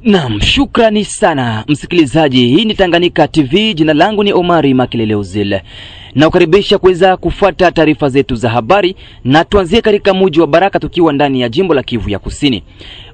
Naam, shukrani sana msikilizaji. Hii ni Tanganyika TV, jina langu ni Omari Makelele Uzile. Na ukaribisha kuweza kufuata taarifa zetu za habari, na tuanzie katika mji wa Baraka tukiwa ndani ya jimbo la Kivu ya Kusini.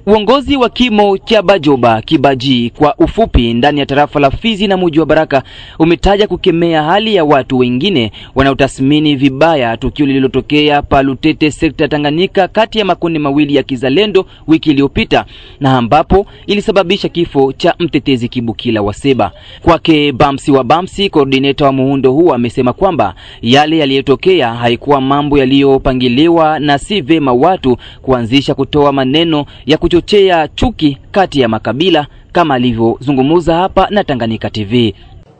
Uongozi wa kimo cha Bajoba Kibaji kwa ufupi ndani ya tarafa la Fizi na mji wa Baraka umetaja kukemea hali ya watu wengine wanaotathmini vibaya tukio lililotokea Palutete sekta Tanganyika kati ya makundi mawili ya kizalendo wiki iliyopita, na ambapo ilisababisha kifo cha mtetezi Kibukila Waseba. Kwake Bamsi wa Bamsi, coordinator wa muundo huu, amesema kwamba yale yaliyotokea haikuwa mambo yaliyopangiliwa na si vema watu kuanzisha kutoa maneno ya kuchochea chuki kati ya makabila kama alivyozungumza hapa na Tanganyika TV.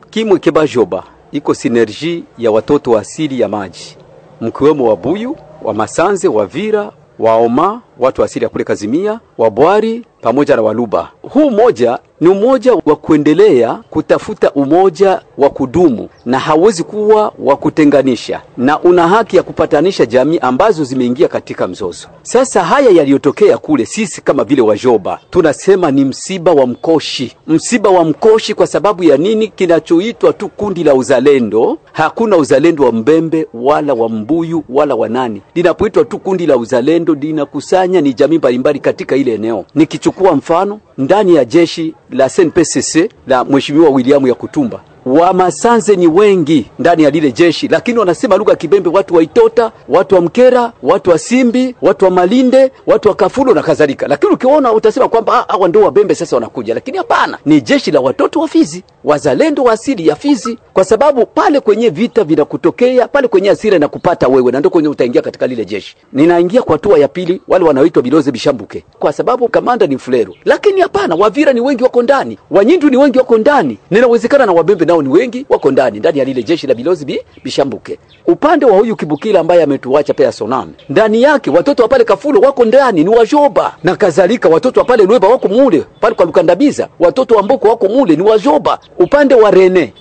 Kimo cha Bajoba iko sinerji ya watoto wa asili ya maji, mkiwemo Wabuyu, wa Masanze, wa Vira, wa Oma, watu asili ya kule Kazimia, wa Bwari pamoja na Waluba. Huu moja ni umoja wa kuendelea kutafuta umoja wa kudumu, na hawezi kuwa wa kutenganisha, na una haki ya kupatanisha jamii ambazo zimeingia katika mzozo. Sasa haya yaliyotokea kule, sisi kama vile Wajoba tunasema ni msiba wa mkoshi. Msiba wa mkoshi kwa sababu ya nini? Kinachoitwa tu kundi la uzalendo. Hakuna uzalendo wa Mbembe wala wa Mbuyu wala wa nani. Linapoitwa tu kundi la uzalendo linakusanya ni jamii mbalimbali katika ile eneo. Nikichukua mfano ndani ya jeshi la SNPCC la Mheshimiwa William Yakutumba, wa Masanze ni wengi ndani ya lile jeshi, lakini wanasema lugha Kibembe, watu wa Itota, watu wa Mkera, watu wa Simbi, watu wa Malinde, watu wa Kafulo na kadhalika. Lakini ukiona utasema kwamba hawa ndio Wabembe sasa wanakuja, lakini hapana, ni jeshi la watoto wa Fizi, wazalendo wa asili ya Fizi, kwa sababu pale kwenye vita vinakutokea, pale kwenye asira na kupata wewe, na ndio kwenye utaingia katika lile jeshi. Ninaingia kwa hatua ya pili, wale wanaoitwa Biloze Bishambuke, kwa sababu kamanda ni Fulero. Lakini hapana, Wavira ni wengi wako ndani, Wanyindu ni wengi wako ndani, ninawezekana na Wabembe nao ni wengi wako ndani ya lile jeshi la Biloze Bishambuke. Upande wa huyu Kibukila ambaye ametuacha pia Soname, ndani yake watoto wa pale Kafulo wako ndani ni Wajoba na kadhalika. Watoto wa pale Lweba wako mule, pale kwa Lukandabiza watoto wa Mboko wako mule ni Wajoba. Upande wa Rene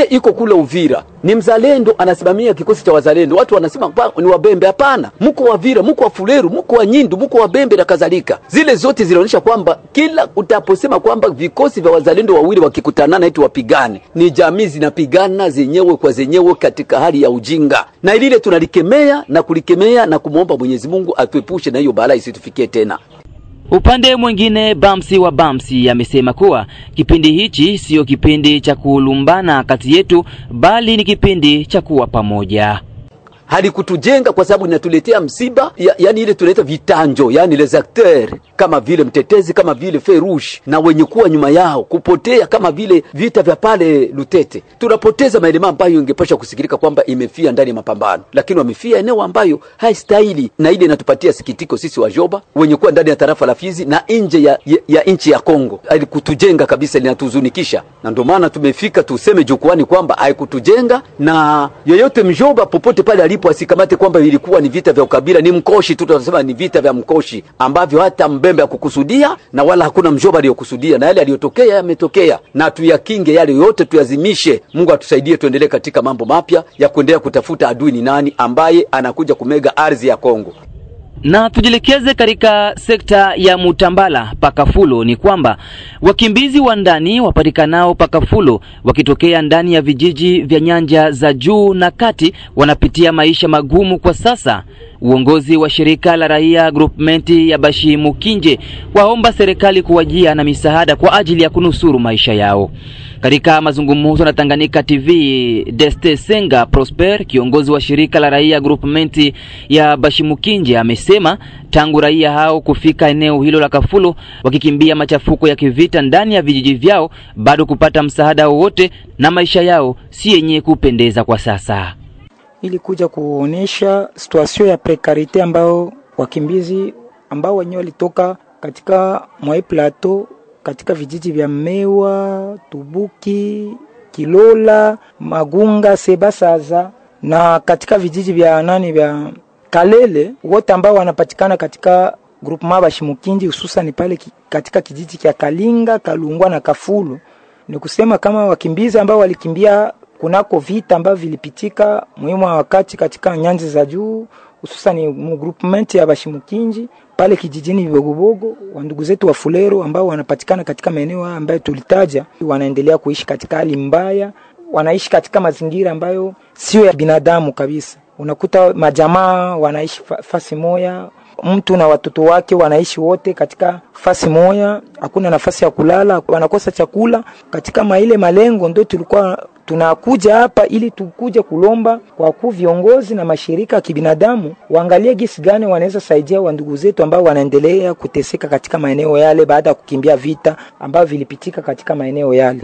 iko kule Uvira, ni mzalendo, anasimamia kikosi cha wazalendo. Watu wanasema ni Wabembe, hapana, mko Wavira, mko wa Fuleru, mko wa Nyindu, mko Wabembe na kadhalika. Zile zote zinaonyesha kwamba kila utaposema kwamba vikosi vya wazalendo wawili wakikutana na eti wapigane, ni jamii zinapigana zenyewe kwa zenyewe katika hali ya ujinga. Na ile tunalikemea na kulikemea na kumuomba Mwenyezi Mungu atuepushe na hiyo balaa isitufikie tena. Upande mwingine, Bamsi wa Bamsi amesema kuwa kipindi hichi sio kipindi cha kulumbana kati yetu, bali ni kipindi cha kuwa pamoja. Hali kutujenga kwa sababu inatuletea msiba, yani ile tunaita vitanjo, yani les acteurs kama vile mtetezi, kama vile Ferush na wenye kuwa nyuma yao kupotea, kama vile vita vya pale Lutete. Tunapoteza maelema ambayo ingepasha kusikilika kwamba imefia ndani ya mapambano, lakini wamefia eneo ambayo haistahili, na ile inatupatia sikitiko sisi Wajoba wenye kuwa ndani ya tarafa la Fizi na nje ya nchi ya Kongo. Hali kutujenga kabisa, linatuzunikisha, na ndio maana tumefika tuseme jukwani kwamba haikutujenga, na yoyote Mjoba popote pale alipo asikamate kwamba ilikuwa ni vita vya ukabila. Ni mkoshi tu, tunasema ni vita vya mkoshi ambavyo hata Mbembe hakukusudia na wala hakuna Mjoba aliyokusudia, na yale aliyotokea yametokea, na tuyakinge yale yote, tuyazimishe. Mungu atusaidie tuendelee katika mambo mapya ya kuendelea kutafuta adui ni nani ambaye anakuja kumega ardhi ya Kongo. Na tujielekeze katika sekta ya Mutambala Pakafulo. Ni kwamba wakimbizi wa ndani wapatikanao Pakafulo wakitokea ndani ya vijiji vya nyanja za juu na kati wanapitia maisha magumu kwa sasa. Uongozi wa shirika la raia groupment ya Bashimukinje waomba serikali kuwajia na misaada kwa ajili ya kunusuru maisha yao. Katika mazungumzo na Tanganyika TV, Deste Senga Prosper, kiongozi wa shirika la raia groupment ya Bashimukinje, amesema tangu raia hao kufika eneo hilo la Kafulo wakikimbia machafuko ya kivita ndani ya vijiji vyao, bado kupata msaada wowote na maisha yao si yenye kupendeza kwa sasa. Ili kuja kuonesha situation ya prekarite ambao wakimbizi ambao wenyewe walitoka katika Mwae Plateau, katika vijiji vya Mewa, Tubuki, Kilola, Magunga, Sebasaza na katika vijiji vya vya Kalele, wote ambao wanapatikana katika groupement Bashimukinje, hususan pale katika kijiji cha Kalinga, Kalungwa na Kafulo. Ni kusema kama wakimbizi ambao walikimbia kunako vita ambavyo vilipitika muhimu wakati katika nyanza za juu, hususan ni groupement ya Bashimukinje, pale kijijini Bibogobogo, wa ndugu zetu wa Fulero ambao wanapatikana katika maeneo haya ambayo tulitaja, wanaendelea kuishi katika hali mbaya, wanaishi katika mazingira ambayo sio ya binadamu kabisa. Unakuta majamaa wanaishi fasi moja, mtu na watoto wake wanaishi wote katika fasi moja, hakuna nafasi ya kulala, wanakosa chakula. Katika maile malengo ndio tulikuwa tunakuja hapa ili tukuje kulomba kwa ku viongozi na mashirika ya kibinadamu waangalie gisi gani wanaweza saidia wa ndugu zetu ambao wanaendelea kuteseka katika maeneo yale baada ya kukimbia vita ambao vilipitika katika maeneo yale.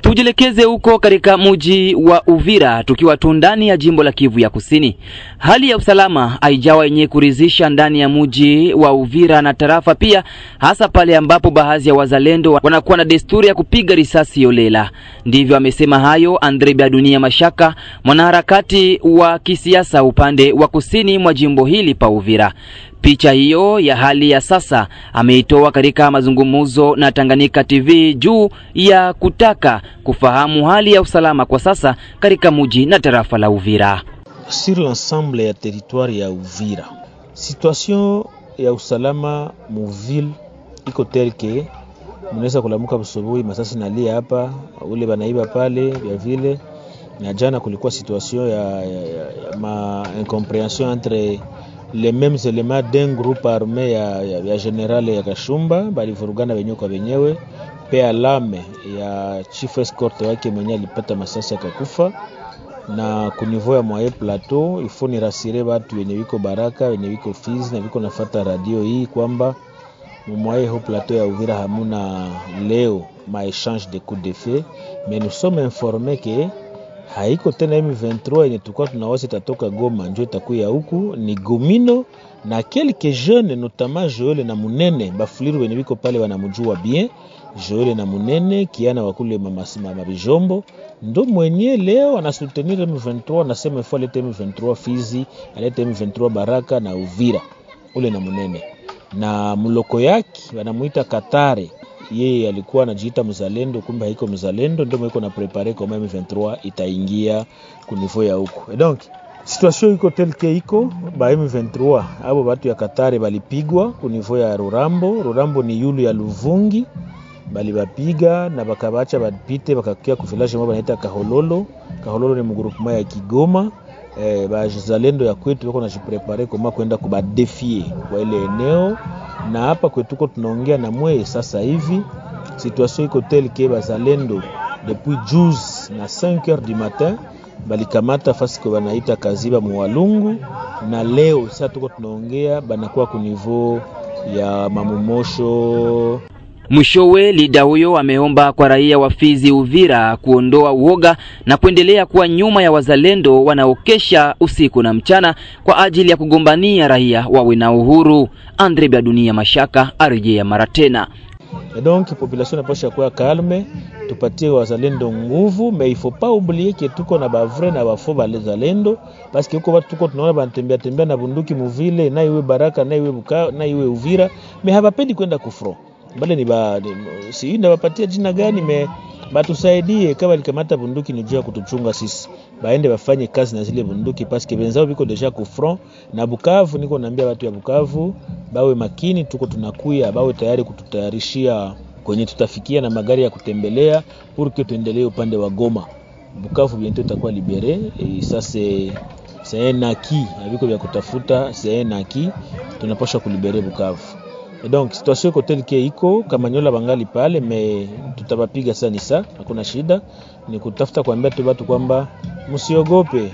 Tujielekeze huko katika mji wa Uvira, tukiwa tu ndani ya jimbo la Kivu ya Kusini. Hali ya usalama haijawa yenye kuridhisha ndani ya mji wa Uvira na tarafa pia, hasa pale ambapo baadhi ya wazalendo wanakuwa na desturi ya kupiga risasi holela. Ndivyo amesema hayo Andre Biadunia Mashaka, mwanaharakati wa kisiasa upande wa kusini mwa jimbo hili pa Uvira. Picha hiyo ya hali ya sasa ameitoa katika mazungumzo na Tanganyika TV juu ya kutaka kufahamu hali ya usalama kwa sasa katika mji na tarafa la Uvira. Sur l'ensemble ya territoire ya Uvira, situation ya usalama mu ville iko telke. Mnaweza kulamuka busubuhi masasi nalia hapa, ule banaiba pale vya vile. Na jana kulikuwa situation ya incompréhension entre les mêmes éléments d'un groupe armé ya general ya Kashumba, balivurugana wenyewe kwa wenyewe. Pea lame ya chief escort wake mwenye alipata masasi akakufa. Na kunivou ya Moye Plateau, ifo ni rasire watu wenye wiko Baraka, wenye wiko Fizi na wiko nafata radio hii kwamba Moye Plateau ya Uvira hamuna leo ma échange de coups de feu, mais nous sommes informés que haiko tena M23 yenye tukua tunawasi tatoka Goma njoo itakuya huku, ni Gomino na quelques jeunes notamment Joel na Munene bafuliru wenye wiko pale wanamjua bien. Joel na Munene kiana wakule mama Bijombo ndo mwenye leo anasoutenir M23, anasema ifo alete M23 Fizi, alete M23 Baraka na Uvira. Ule na Munene na muloko yake wanamuita Katare, yeye alikuwa anajiita mzalendo, kumbe haiko mzalendo, ndio mweko na prepare kwa M23 itaingia kunivou ya huko. Et donc situation iko telke iko ba M23 abo watu ya Katare balipigwa kunivou ya Rurambo ni yulu ya Luvungi, bali bapiga na bakabacha badipite bakakia ku village moja banaita Kahololo ni mgroupement ya Kigoma. Bazalendo ya kwetu wako najiprepare kama kwenda kubadefie kwa ile eneo. Na hapa kwetuko tunaongea na mwe sasa hivi situation iko telke bazalendo depuis 12 na 5h du matin balikamata fasi kwa banaita Kaziba Muwalungu, na leo sasa tuko tunaongea banakuwa ku niveau ya Mamumosho. Mwishowe lida huyo ameomba kwa raia wa Fizi Uvira kuondoa uoga na kuendelea kuwa nyuma ya wazalendo wanaokesha usiku na mchana kwa ajili ya kugombania raia wawe na uhuru. Andre Biadunia Mashaka arejea mara tena. Donc population napasha kuwa calme, tupatie wazalendo nguvu, mais il faut pas oublier que tuko na ba vrai na ba faux wazalendo, parce que huko watu tuko tunaona banatembea na bunduki muvile, na iwe Baraka na iwe Bukavu na iwe Uvira, mais hawapendi kwenda kufro. Bale ni si ndio wapatia jina gani batusaidie kama likamata bunduki ni jua kutuchunga sisi. Baende bafanye kazi na zile bunduki parce que benzao biko deja ku front na Bukavu. Niko naambia watu ya Bukavu bawe makini, tuko tunakuya, bawe tayari kututayarishia kwenye tutafikia na magari ya kutembelea pour que tuendelee upande wa Goma. Bukavu bientôt itakuwa libéré et ça c'est un acquis, biko vya kutafuta, c'est un acquis, tunapaswa kulibere Bukavu. Et donc situation kotel ke iko Kamanyola bangali pale, mais tutabapiga sana nisa, hakuna shida. Ni kutafuta kuambia tu watu kwamba msiogope,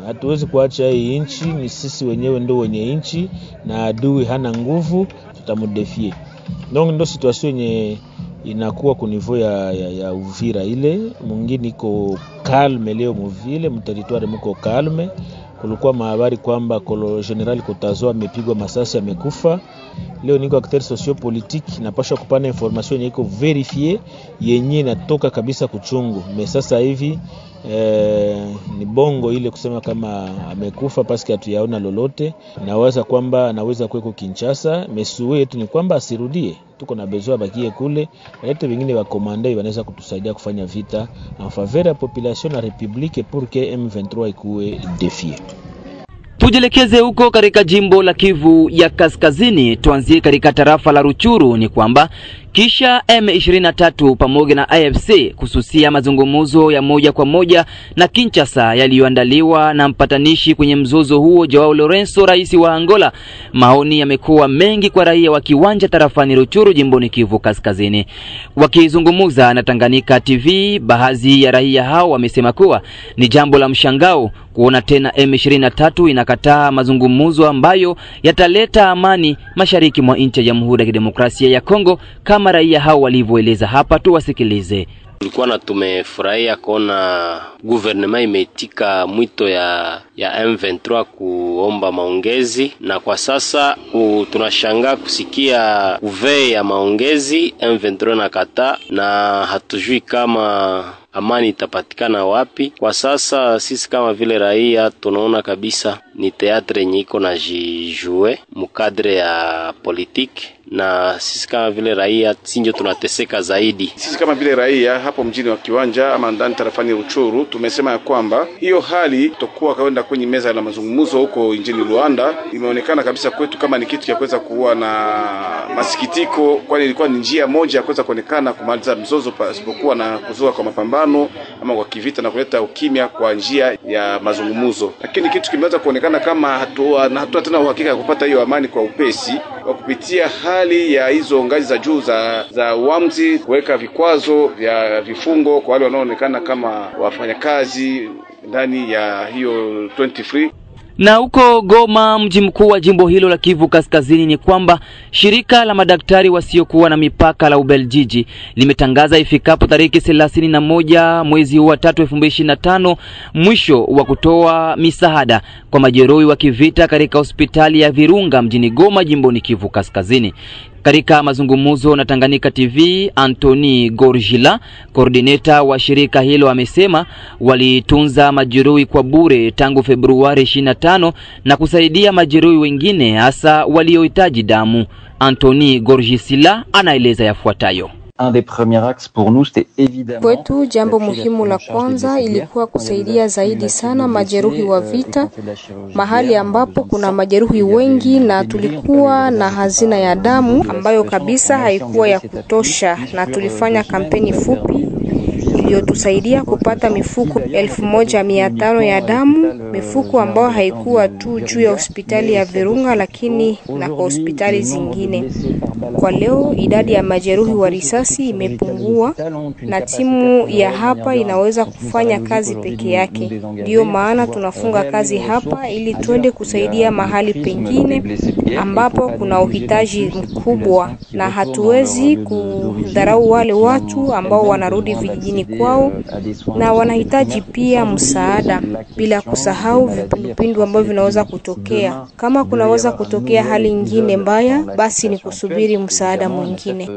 hatuwezi kuacha hii inchi, ni sisi wenyewe ndio wenye inchi na adui hana nguvu, tutamudefie. Donc ndio situation yenye inakuwa ku niveau ya Uvira ile. Mwingine iko calme leo muvile, mteritoire mko calme. Kulikuwa mahabari kwamba General Kotazo amepigwa masasi amekufa. Leo niko acteur sociopolitique, napasha kupana information yenye iko verifie yenye natoka kabisa kuchungu. Mais sasa hivi ni bongo ile kusema kama amekufa parce que hatuyaona lolote. Nawaza kwamba anaweza kuweko Kinshasa, mesuwe yetu ni kwamba asirudie. Tuko na besoin bakie kule, walete wengine wa komande wanaweza kutusaidia kufanya vita en faveur ya population na republique pour que M23 ikuwe défié. Tujelekeze huko katika jimbo la Kivu ya Kaskazini. Tuanzie katika tarafa la Ruchuru. Ni kwamba kisha M23 pamoja na AFC kususia mazungumzo ya moja kwa moja na Kinshasa yaliyoandaliwa na mpatanishi kwenye mzozo huo Joao Lourenço, rais wa Angola, maoni yamekuwa mengi kwa raia wa kiwanja tarafani Ruchuru jimboni Kivu Kaskazini. Wakizungumza na Tanganyika TV, baadhi ya raia hao wamesema kuwa ni jambo la mshangao kuona tena M23 inakataa mazungumzo ambayo yataleta amani mashariki mwa nchi ya Jamhuri ya Kidemokrasia ya Kongo, kama raia hao walivyoeleza hapa. Tuwasikilize. Tulikuwa na tumefurahia kuona gouvernement imeitika mwito ya M23 kuomba maongezi, na kwa sasa tunashangaa kusikia uve ya maongezi M23 na kata, na hatujui kama amani itapatikana wapi. Kwa sasa sisi kama vile raia tunaona kabisa ni teatre yenye iko na jijue mukadre ya politiki, na sisi kama vile raia sinjo tunateseka zaidi. Sisi kama vile raia hapo mjini wa Kiwanja ama ndani tarafani Ruchuru tumesema ya kwamba hiyo hali tokuwa kaenda kwenye meza la mazungumzo huko nchini Rwanda imeonekana kabisa kwetu kama ni kitu cha kuweza kuwa na masikitiko, kwani ilikuwa ni njia moja ya kuweza kuonekana kumaliza mzozo pasipokuwa na kuzoa kwa mapambano ama kwa kivita na kuleta ukimya kwa njia ya mazungumzo. Lakini kitu kimeweza kuonekana kama hatua tena uhakika kupata hiyo amani kwa upesi wa kupitia hali ya hizo ngazi za juu za uamuzi, kuweka vikwazo vya vifungo kwa wale wanaoonekana kama wafanyakazi ndani ya hiyo 23. Na huko Goma, mji mkuu wa jimbo hilo la Kivu Kaskazini, ni kwamba shirika la madaktari wasiokuwa na mipaka la Ubeljiji limetangaza ifikapo tariki 31 mwezi wa 3 2025 mwisho wa kutoa misaada kwa majeruhi wa kivita katika hospitali ya Virunga mjini Goma jimboni Kivu Kaskazini. Katika mazungumzo na Tanganyika TV, Anthony Gorgila, coordinator wa shirika hilo, amesema walitunza majeruhi kwa bure tangu Februari 25 na kusaidia majeruhi wengine hasa waliohitaji damu. Anthony Gorgisila anaeleza yafuatayo. Kwetu jambo muhimu la kwanza ilikuwa kusaidia zaidi sana majeruhi wa vita, mahali ambapo kuna majeruhi wengi, na tulikuwa na hazina ya damu ambayo kabisa haikuwa ya kutosha, na tulifanya kampeni fupi iliyotusaidia kupata mifuko 1500 ya damu, mifuko ambayo haikuwa tu juu ya hospitali ya Virunga lakini na kwa hospitali zingine. Kwa leo idadi ya majeruhi wa risasi imepungua na timu ya hapa inaweza kufanya kazi peke yake. Ndio maana tunafunga kazi hapa ili tuende kusaidia mahali pengine ambapo kuna uhitaji mkubwa, na hatuwezi kudharau wale watu ambao wanarudi vijijini kwao na wanahitaji pia msaada, bila kusahau vipindupindu ambavyo vinaweza kutokea. Kama kunaweza kutokea hali nyingine mbaya, basi ni kusubiri msaada mwingine.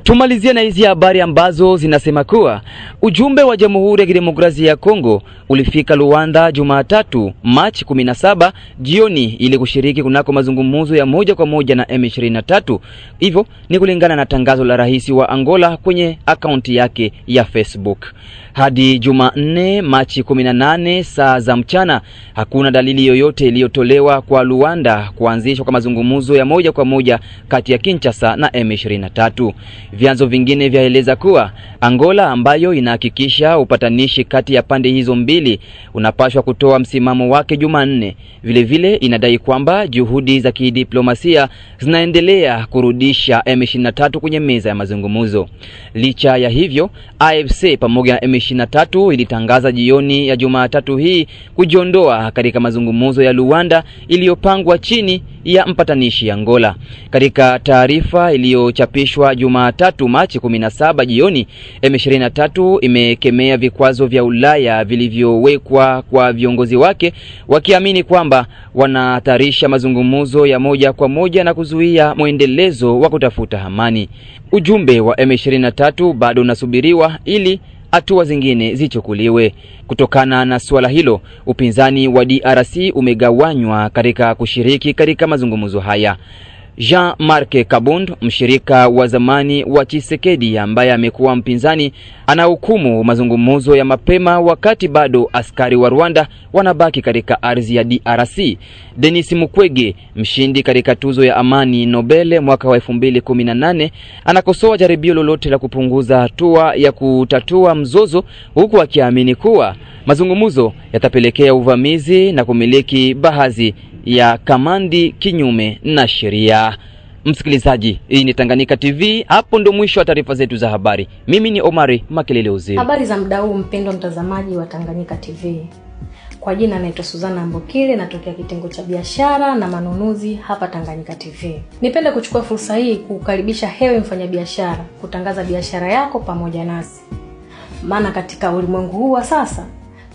Tumalizia na hizi habari ambazo zinasema kuwa ujumbe wa Jamhuri ya Kidemokrasia ya Kongo ulifika Luanda Jumatatu Machi 17 jioni ili kushiriki kunako mazungumzo ya moja kwa moja na M23. Hivyo ni kulingana na tangazo la rais wa Angola kwenye akaunti yake ya Facebook. Hadi Jumanne Machi 18 saa za mchana hakuna dalili yoyote iliyotolewa kwa Luanda kuanzishwa kwa mazungumzo ya moja kwa moja kati ya Kinshasa na M23. Vyanzo vingine vyaeleza kuwa Angola, ambayo inahakikisha upatanishi kati ya pande hizo mbili, unapaswa kutoa msimamo wake Jumanne. Vile vile inadai kwamba juhudi za kidiplomasia zinaendelea kurudisha M23 kwenye meza ya mazungumzo. Licha ya hivyo, AFC pamoja na M23 ilitangaza jioni ya Jumatatu hii kujiondoa katika mazungumzo ya Luanda iliyopangwa chini ya mpatanishi Angola. Katika taarifa iliyochapishwa Jumatatu Machi 17 jioni, M23 imekemea vikwazo vya Ulaya vilivyowekwa kwa viongozi wake, wakiamini kwamba wanahatarisha mazungumzo ya moja kwa moja na kuzuia muendelezo wa kutafuta amani. Ujumbe wa M23 bado unasubiriwa ili hatua zingine zichukuliwe. Kutokana na suala hilo, upinzani wa DRC umegawanywa katika kushiriki katika mazungumzo haya. Jean-Marc Kabund, mshirika wa zamani wa Tshisekedi ambaye amekuwa mpinzani, anahukumu mazungumzo ya mapema wakati bado askari wa Rwanda wanabaki katika ardhi ya DRC. Denis Mukwege, mshindi katika tuzo ya amani Nobel mwaka wa 2018, anakosoa jaribio lolote la kupunguza hatua ya kutatua mzozo, huku akiamini kuwa mazungumzo yatapelekea uvamizi na kumiliki baadhi ya kamandi kinyume na sheria. Msikilizaji, hii ni Tanganyika TV. Hapo ndo mwisho wa taarifa zetu za habari. Mimi ni Omari Makelele Uzili. Habari za muda huu mpendwa mtazamaji wa Tanganyika TV. Kwa jina naitwa Suzana Mbokile, natokea kitengo cha biashara na manunuzi hapa Tanganyika TV. Nipende kuchukua fursa hii kukaribisha hewe mfanyabiashara kutangaza biashara yako pamoja nasi. Maana katika ulimwengu huu wa sasa,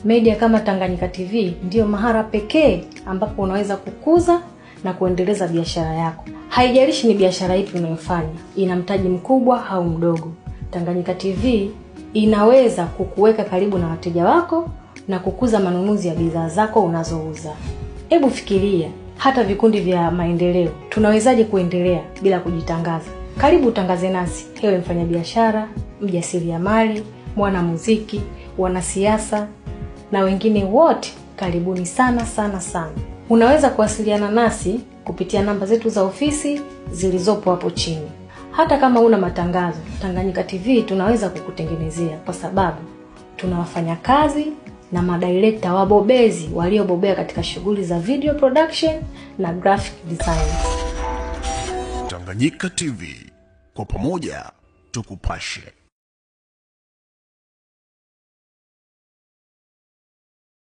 media kama Tanganyika TV ndio mahara pekee ambapo unaweza kukuza na kuendeleza biashara yako. Haijalishi ni biashara ipi unayofanya, ina mtaji mkubwa au mdogo. Tanganyika TV inaweza kukuweka karibu na wateja wako na kukuza manunuzi ya bidhaa zako unazouza. Hebu fikiria, hata vikundi vya maendeleo tunawezaje kuendelea bila kujitangaza? Karibu utangaze nasi, hewe mfanyabiashara, mjasiriamali, mwanamuziki, wanasiasa na wengine wote. Karibuni sana sana sana. Unaweza kuwasiliana nasi kupitia namba zetu za ofisi zilizopo hapo chini. Hata kama una matangazo, Tanganyika TV tunaweza kukutengenezea, kwa sababu tunawafanya kazi na madirector wabobezi waliobobea katika shughuli za video production na graphic design. Tanganyika TV, kwa pamoja tukupashe.